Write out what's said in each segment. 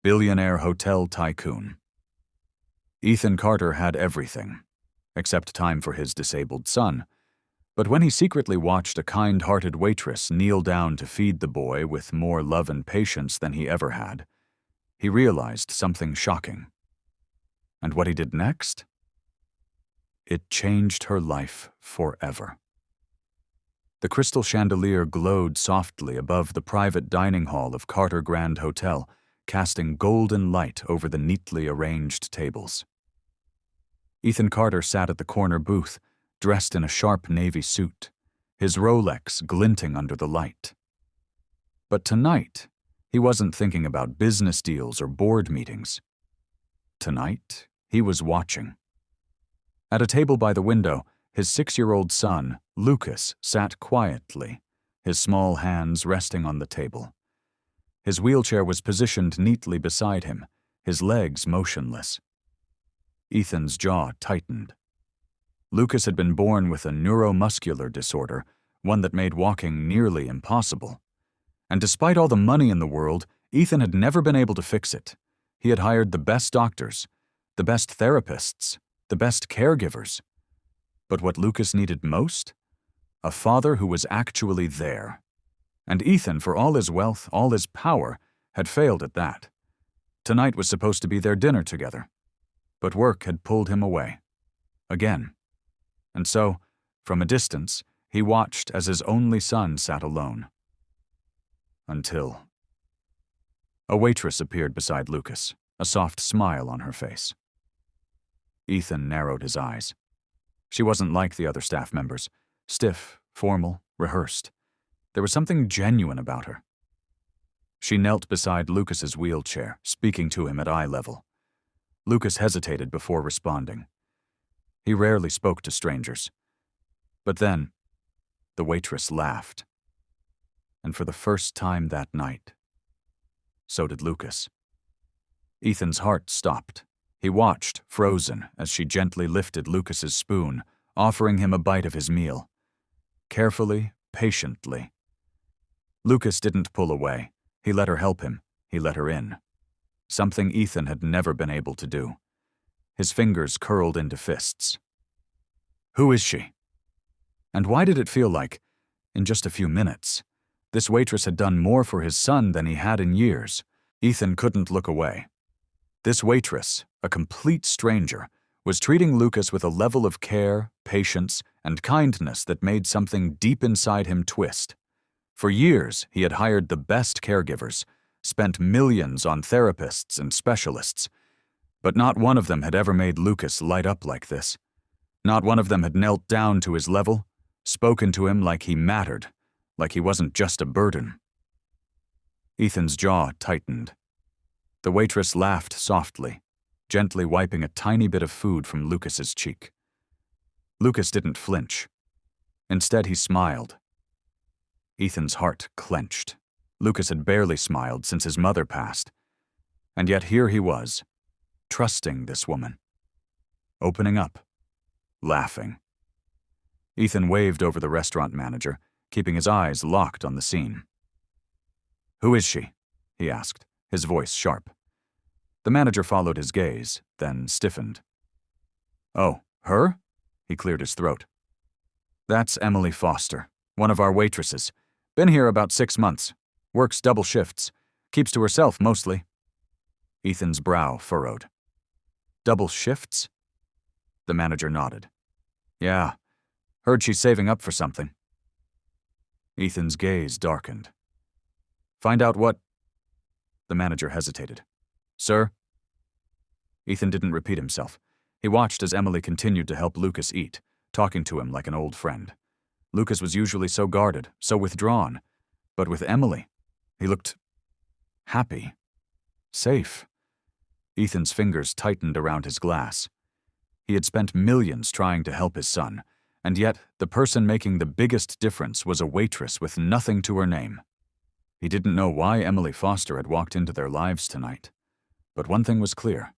Billionaire hotel tycoon. Ethan Carter had everything, except time for his disabled son. But when he secretly watched a kind-hearted waitress kneel down to feed the boy with more love and patience than he ever had, he realized something shocking. And what he did next? It changed her life forever. The crystal chandelier glowed softly above the private dining hall of Carter Grand Hotel, casting golden light over the neatly arranged tables. Ethan Carter sat at the corner booth, dressed in a sharp navy suit, his Rolex glinting under the light. But tonight, he wasn't thinking about business deals or board meetings. Tonight, he was watching. At a table by the window, his 6-year-old son, Lucas, sat quietly, his small hands resting on the table. His wheelchair was positioned neatly beside him, his legs motionless. Ethan's jaw tightened. Lucas had been born with a neuromuscular disorder, one that made walking nearly impossible. And despite all the money in the world, Ethan had never been able to fix it. He had hired the best doctors, the best therapists, the best caregivers. But what Lucas needed most? A father who was actually there. And Ethan, for all his wealth, all his power, had failed at that. Tonight was supposed to be their dinner together. But work had pulled him away. Again. And so, from a distance, he watched as his only son sat alone. Until a waitress appeared beside Lucas, a soft smile on her face. Ethan narrowed his eyes. She wasn't like the other staff members, stiff, formal, rehearsed. There was something genuine about her. She knelt beside Lucas's wheelchair, speaking to him at eye level. Lucas hesitated before responding. He rarely spoke to strangers. But then, the waitress laughed. And for the first time that night, so did Lucas. Ethan's heart stopped. He watched, frozen, as she gently lifted Lucas's spoon, offering him a bite of his meal. Carefully, patiently. Lucas didn't pull away. He let her help him. He let her in. Something Ethan had never been able to do. His fingers curled into fists. Who is she? And why did it feel like, in just a few minutes, this waitress had done more for his son than he had in years? Ethan couldn't look away. This waitress, a complete stranger, was treating Lucas with a level of care, patience, and kindness that made something deep inside him twist. For years, he had hired the best caregivers, spent millions on therapists and specialists, but not one of them had ever made Lucas light up like this. Not one of them had knelt down to his level, spoken to him like he mattered, like he wasn't just a burden. Ethan's jaw tightened. The waitress laughed softly, gently wiping a tiny bit of food from Lucas's cheek. Lucas didn't flinch. Instead, he smiled. Ethan's heart clenched. Lucas had barely smiled since his mother passed. And yet here he was, trusting this woman. Opening up. Laughing. Ethan waved over the restaurant manager, keeping his eyes locked on the scene. Who is she? He asked, his voice sharp. The manager followed his gaze, then stiffened. Oh, her? He cleared his throat. That's Emily Foster, one of our waitresses. Been here about 6 months. Works double shifts. Keeps to herself mostly. Ethan's brow furrowed. Double shifts? The manager nodded. Yeah, heard she's saving up for something. Ethan's gaze darkened. Find out what... The manager hesitated. Sir? Ethan didn't repeat himself. He watched as Emily continued to help Lucas eat, talking to him like an old friend. Lucas was usually so guarded, so withdrawn. But with Emily, he looked happy, safe. Ethan's fingers tightened around his glass. He had spent millions trying to help his son, and yet the person making the biggest difference was a waitress with nothing to her name. He didn't know why Emily Foster had walked into their lives tonight. But one thing was clear.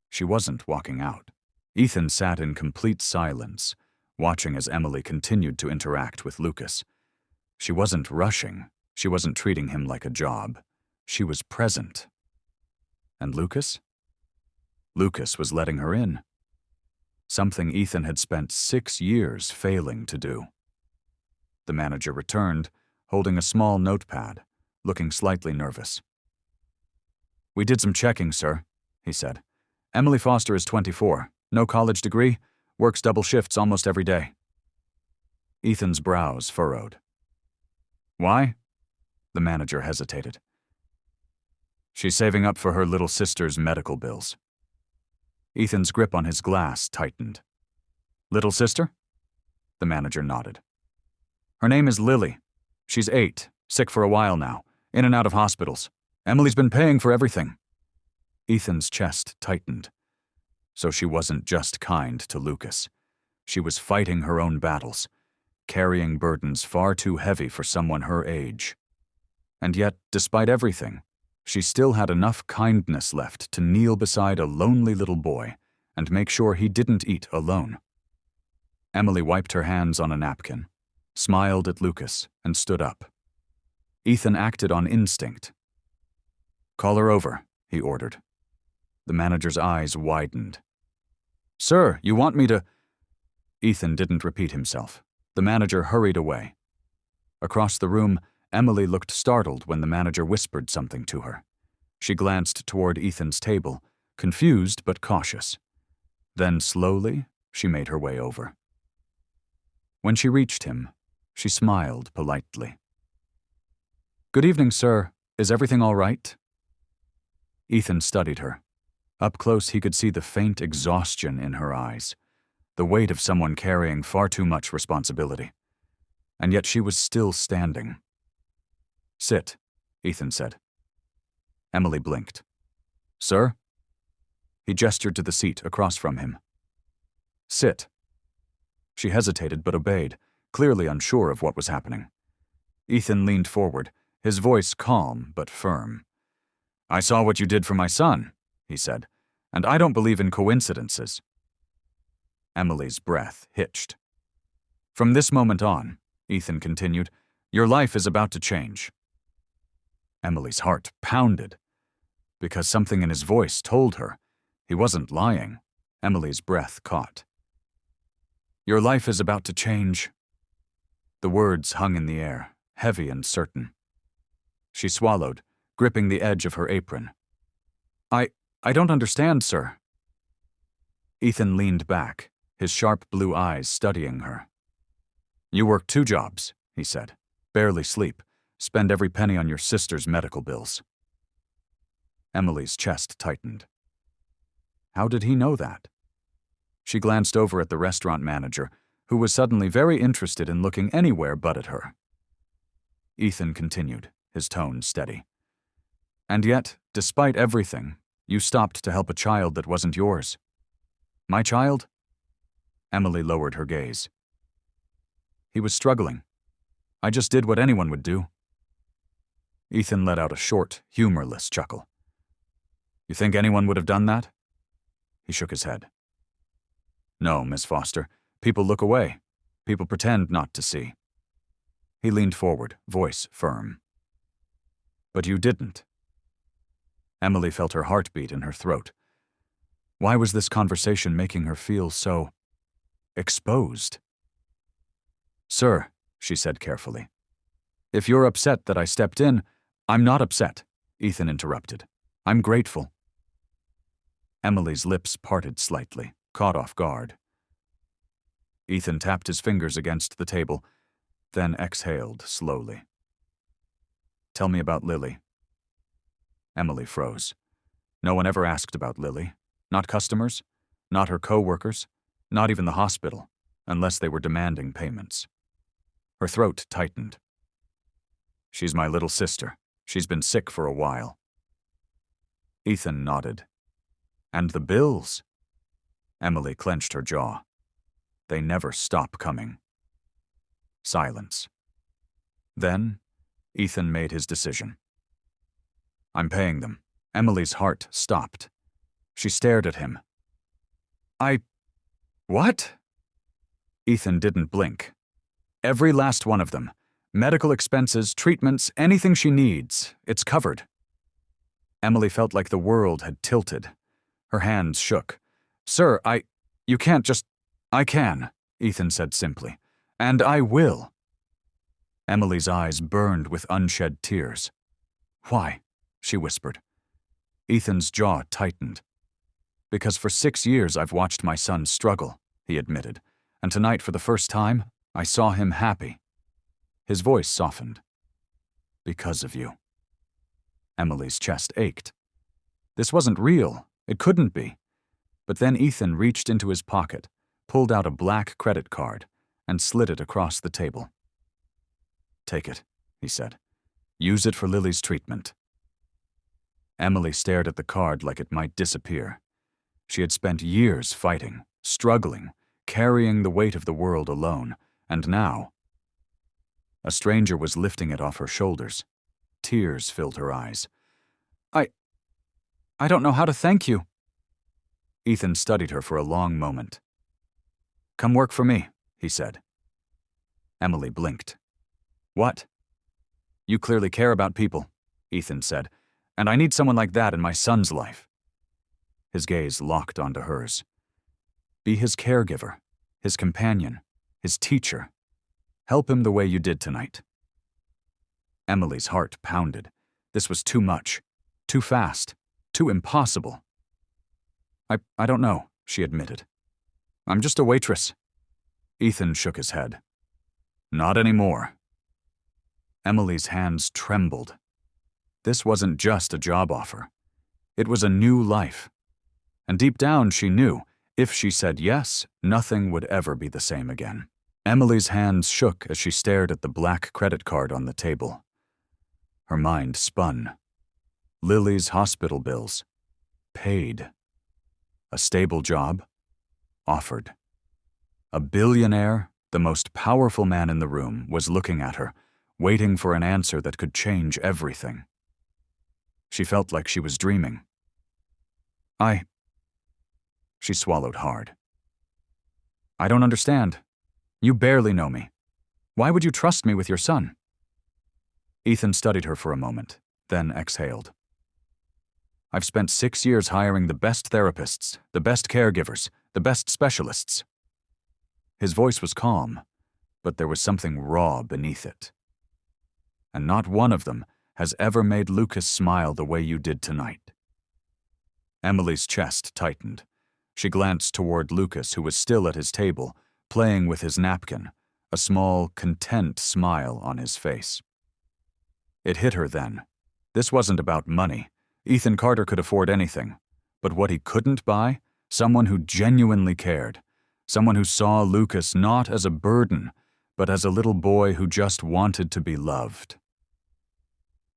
She wasn't walking out. Ethan sat in complete silence, watching as Emily continued to interact with Lucas. She wasn't rushing. She wasn't treating him like a job. She was present. And Lucas? Lucas was letting her in. Something Ethan had spent 6 years failing to do. The manager returned, holding a small notepad, looking slightly nervous. "We did some checking, sir," he said. "Emily Foster is 24, no college degree, works double shifts almost every day." Ethan's brows furrowed. "Why?" The manager hesitated. "She's saving up for her little sister's medical bills." Ethan's grip on his glass tightened. "Little sister?" The manager nodded. "Her name is Lily. She's 8, sick for a while now, in and out of hospitals. Emily's been paying for everything." Ethan's chest tightened. So she wasn't just kind to Lucas. She was fighting her own battles, carrying burdens far too heavy for someone her age. And yet, despite everything, she still had enough kindness left to kneel beside a lonely little boy and make sure he didn't eat alone. Emily wiped her hands on a napkin, smiled at Lucas, and stood up. Ethan acted on instinct. "Call her over," he ordered. The manager's eyes widened. "Sir, you want me to—" Ethan didn't repeat himself. The manager hurried away. Across the room, Emily looked startled when the manager whispered something to her. She glanced toward Ethan's table, confused but cautious. Then slowly, she made her way over. When she reached him, she smiled politely. "Good evening, sir. Is everything all right?" Ethan studied her. Up close, he could see the faint exhaustion in her eyes, the weight of someone carrying far too much responsibility. And yet she was still standing. "Sit," Ethan said. Emily blinked. "Sir?" He gestured to the seat across from him. "Sit." She hesitated but obeyed, clearly unsure of what was happening. Ethan leaned forward, his voice calm but firm. "I saw what you did for my son," he said, "and I don't believe in coincidences." Emily's breath hitched. "From this moment on," Ethan continued, "your life is about to change." Emily's heart pounded, because something in his voice told her he wasn't lying. Emily's breath caught. "Your life is about to change." The words hung in the air, heavy and certain. She swallowed, gripping the edge of her apron. I don't understand, sir." Ethan leaned back, his sharp blue eyes studying her. "You work 2 jobs," he said. "Barely sleep. Spend every penny on your sister's medical bills." Emily's chest tightened. How did he know that? She glanced over at the restaurant manager, who was suddenly very interested in looking anywhere but at her. Ethan continued, his tone steady. "And yet, despite everything, you stopped to help a child that wasn't yours." "My child?" Emily lowered her gaze. "He was struggling. I just did what anyone would do." Ethan let out a short, humorless chuckle. "You think anyone would have done that?" He shook his head. "No, Miss Foster. People look away. People pretend not to see." He leaned forward, voice firm. "But you didn't." Emily felt her heartbeat in her throat. Why was this conversation making her feel so exposed? "Sir," she said carefully, "if you're upset that I stepped in—" "I'm not upset," Ethan interrupted. "I'm grateful." Emily's lips parted slightly, caught off guard. Ethan tapped his fingers against the table, then exhaled slowly. "Tell me about Lily." Emily froze. No one ever asked about Lily. Not customers, not her co-workers, not even the hospital, unless they were demanding payments. Her throat tightened. "She's my little sister. She's been sick for a while." Ethan nodded. "And the bills?" Emily clenched her jaw. They never stop coming. Silence. Then, Ethan made his decision. "I'm paying them." Emily's heart stopped. She stared at him. What?" Ethan didn't blink. "Every last one of them. Medical expenses, treatments, anything she needs. It's covered." Emily felt like the world had tilted. Her hands shook. "Sir, you can't just—" "I can," Ethan said simply. "And I will." Emily's eyes burned with unshed tears. "Why?" she whispered. Ethan's jaw tightened. "Because for 6 years I've watched my son struggle," he admitted, "and tonight for the first time, I saw him happy." His voice softened. "Because of you." Emily's chest ached. This wasn't real. It couldn't be. But then Ethan reached into his pocket, pulled out a black credit card, and slid it across the table. "Take it," he said. "Use it for Lily's treatment." Emily stared at the card like it might disappear. She had spent years fighting, struggling, carrying the weight of the world alone, and now a stranger was lifting it off her shoulders. Tears filled her eyes. I don't know how to thank you." Ethan studied her for a long moment. "Come work for me," he said. Emily blinked. "What?" "You clearly care about people," Ethan said, "and I need someone like that in my son's life." His gaze locked onto hers. "Be his caregiver, his companion, his teacher. Help him the way you did tonight." Emily's heart pounded. This was too much, too fast, too impossible. I don't know," she admitted. "I'm just a waitress." Ethan shook his head. "Not anymore." Emily's hands trembled. This wasn't just a job offer. It was a new life. And deep down she knew, if she said yes, nothing would ever be the same again. Emily's hands shook as she stared at the black credit card on the table. Her mind spun. Lily's hospital bills. Paid. A stable job. Offered. A billionaire, the most powerful man in the room, was looking at her, waiting for an answer that could change everything. She felt like she was dreaming. She swallowed hard. "I don't understand. You barely know me. Why would you trust me with your son?" Ethan studied her for a moment, then exhaled. "I've spent 6 years hiring the best therapists, the best caregivers, the best specialists." His voice was calm, but there was something raw beneath it. "And not one of them has ever made Lucas smile the way you did tonight." Emily's chest tightened. She glanced toward Lucas, who was still at his table, playing with his napkin, a small, content smile on his face. It hit her then. This wasn't about money. Ethan Carter could afford anything. But what he couldn't buy? Someone who genuinely cared. Someone who saw Lucas not as a burden, but as a little boy who just wanted to be loved.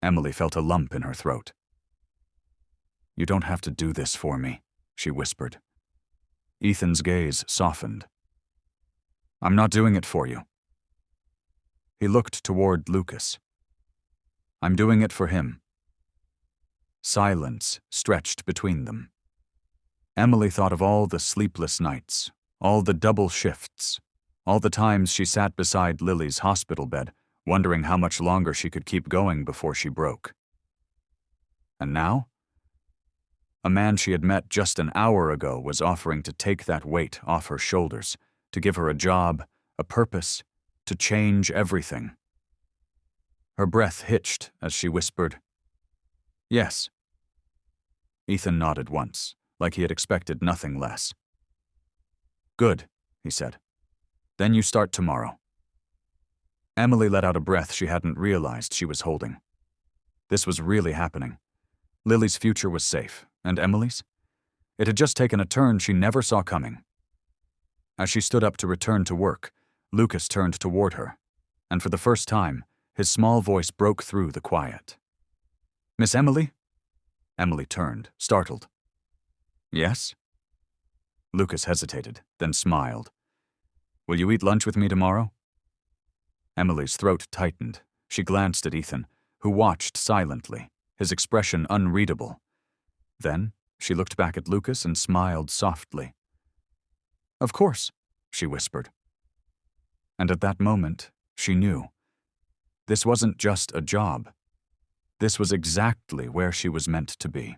Emily felt a lump in her throat. "You don't have to do this for me," she whispered. Ethan's gaze softened. "I'm not doing it for you." He looked toward Lucas. "I'm doing it for him." Silence stretched between them. Emily thought of all the sleepless nights, all the double shifts, all the times she sat beside Lily's hospital bed, wondering how much longer she could keep going before she broke. And now? A man she had met just an hour ago was offering to take that weight off her shoulders, to give her a job, a purpose, to change everything. Her breath hitched as she whispered, "Yes." Ethan nodded once, like he had expected nothing less. "Good," he said. "Then you start tomorrow." Emily let out a breath she hadn't realized she was holding. This was really happening. Lily's future was safe, and Emily's? It had just taken a turn she never saw coming. As she stood up to return to work, Lucas turned toward her, and for the first time, his small voice broke through the quiet. "Miss Emily?" Emily turned, startled. "Yes?" Lucas hesitated, then smiled. "Will you eat lunch with me tomorrow?" Emily's throat tightened. She glanced at Ethan, who watched silently, his expression unreadable. Then she looked back at Lucas and smiled softly. "Of course," she whispered. And at that moment, she knew. This wasn't just a job. This was exactly where she was meant to be.